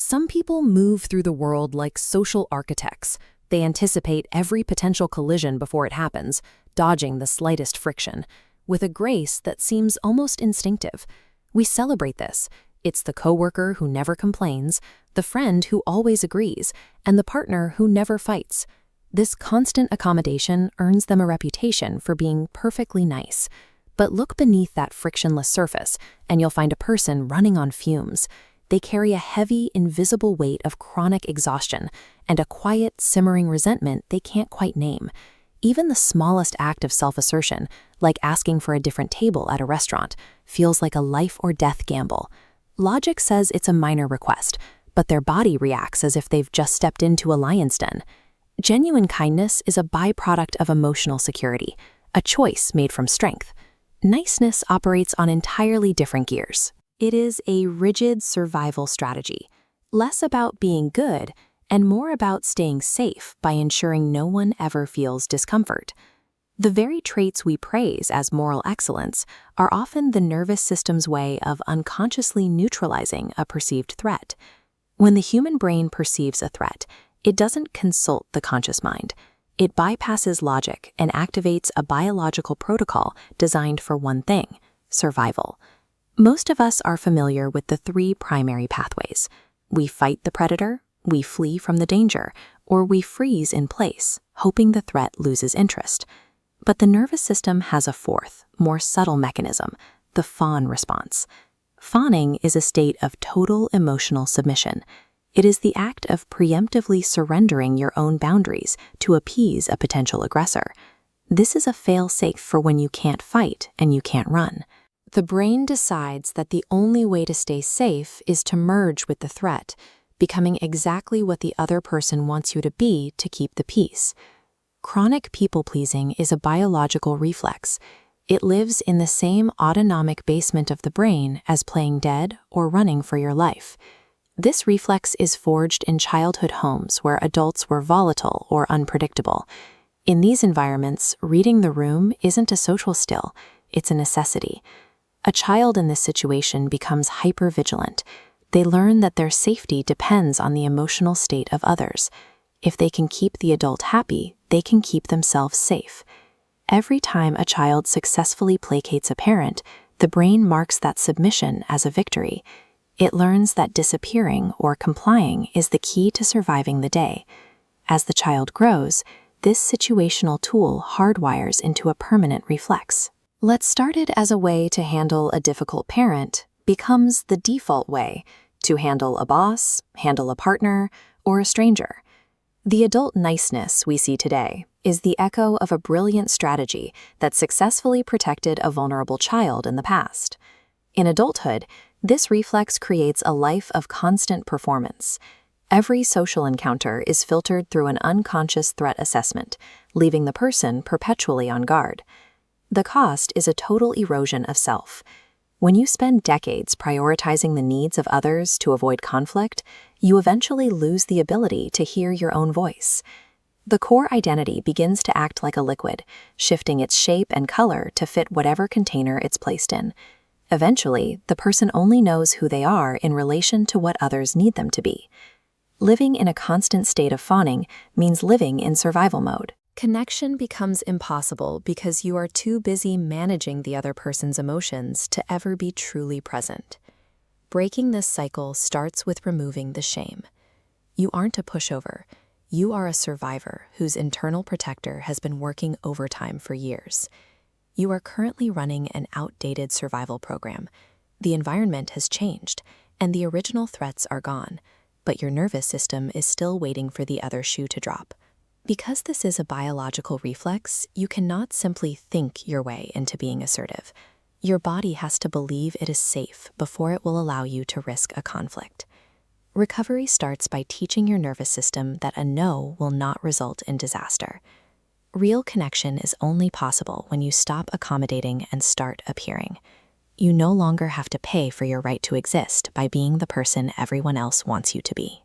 Some people move through the world like social architects. They anticipate every potential collision before it happens, dodging the slightest friction, with a grace that seems almost instinctive. We celebrate this. It's the coworker who never complains, the friend who always agrees, and the partner who never fights. This constant accommodation earns them a reputation for being perfectly nice. But look beneath that frictionless surface, and you'll find a person running on fumes. They carry a heavy, invisible weight of chronic exhaustion and a quiet, simmering resentment they can't quite name. Even the smallest act of self-assertion, like asking for a different table at a restaurant, feels like a life-or-death gamble. Logic says it's a minor request, but their body reacts as if they've just stepped into a lion's den. Genuine kindness is a byproduct of emotional security, a choice made from strength. Niceness operates on entirely different gears. It is a rigid survival strategy, less about being good and more about staying safe by ensuring no one ever feels discomfort. The very traits we praise as moral excellence are often the nervous system's way of unconsciously neutralizing a perceived threat. When the human brain perceives a threat, it doesn't consult the conscious mind. It bypasses logic and activates a biological protocol designed for one thing: survival. Most of us are familiar with the three primary pathways. We fight the predator, we flee from the danger, or we freeze in place, hoping the threat loses interest. But the nervous system has a fourth, more subtle mechanism, the FAWN response. Fawning is a state of total emotional submission. It is the act of preemptively surrendering your own boundaries to appease a potential aggressor. This is a fail-safe for when you can't fight and you can't run. The brain decides that the only way to stay safe is to merge with the threat, becoming exactly what the other person wants you to be to keep the peace. Chronic people-pleasing is a biological reflex. It lives in the same autonomic basement of the brain as playing dead or running for your life. This reflex is forged in childhood homes where adults were volatile or unpredictable. In these environments, reading the room isn't a social skill, it's a necessity. A child in this situation becomes hyper-vigilant. They learn that their safety depends on the emotional state of others. If they can keep the adult happy, they can keep themselves safe. Every time a child successfully placates a parent, the brain marks that submission as a victory. It learns that disappearing or complying is the key to surviving the day. As the child grows, this situational tool hardwires into a permanent reflex. Let's start it as a way to handle a difficult parent becomes the default way to handle a boss, handle a partner, or a stranger. The adult niceness we see today is the echo of a brilliant strategy that successfully protected a vulnerable child in the past. In adulthood, this reflex creates a life of constant performance. Every social encounter is filtered through an unconscious threat assessment, leaving the person perpetually on guard. The cost is a total erosion of self. When you spend decades prioritizing the needs of others to avoid conflict, you eventually lose the ability to hear your own voice. The core identity begins to act like a liquid, shifting its shape and color to fit whatever container it's placed in. Eventually, the person only knows who they are in relation to what others need them to be. Living in a constant state of fawning means living in survival mode. Connection becomes impossible because you are too busy managing the other person's emotions to ever be truly present. Breaking this cycle starts with removing the shame. You aren't a pushover. You are a survivor whose internal protector has been working overtime for years. You are currently running an outdated survival program. The environment has changed, and the original threats are gone, but your nervous system is still waiting for the other shoe to drop. Because this is a biological reflex, you cannot simply think your way into being assertive. Your body has to believe it is safe before it will allow you to risk a conflict. Recovery starts by teaching your nervous system that a no will not result in disaster. Real connection is only possible when you stop accommodating and start appearing. You no longer have to pay for your right to exist by being the person everyone else wants you to be.